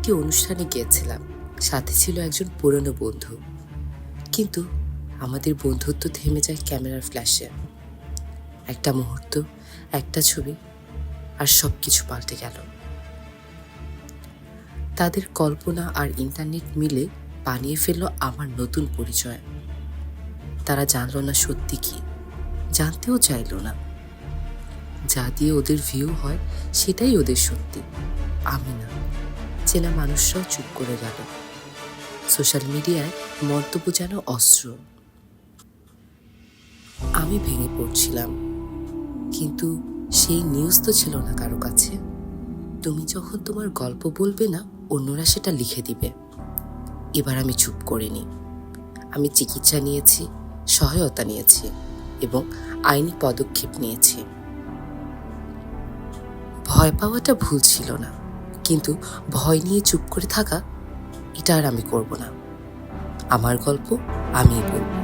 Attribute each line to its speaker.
Speaker 1: একটি অনুষ্ঠানে গিয়েছিলাম, সাথে ছিল একজন পুরনো বন্ধু। কিন্তু আমাদের বন্ধুত্ব থেমে যায় ক্যামেরার ফ্ল্যাশে। একটা মুহূর্ত, একটা ছবি, আর সব কিছু পাল্টে গেল। তাদের কল্পনা আর ইন্টারনেট মিলে বানিয়ে ফেলল আমার নতুন পরিচয়। তারা জানলো না সত্যি কি, জানতেও চাইল না। যা দিয়ে ওদের ভিউ হয় সেটাই ওদের সত্যি, আমি না। চেনা মানুষরাও চুপ করে গেল। সোশ্যাল মিডিয়ায় মন্তব্য যেন অস্ত্র। আমি ভেঙে পড়ছিলাম, কিন্তু সেই নিউজ তো ছিল না কারো কাছে। তুমি যখন তোমার গল্প বলবে না, অন্যরা সেটা লিখে দিবে। এবার আমি চুপ করিনি। আমি চিকিৎসা নিয়েছি, সহায়তা নিয়েছি এবং আইনি পদক্ষেপ নিয়েছি। ভয় পাওয়াটা ভুল ছিল না, কিন্তু ভয় নিয়ে চুপ করে থাকা, এটা আর আমি করব না। আমার গল্প আমিই বলবো।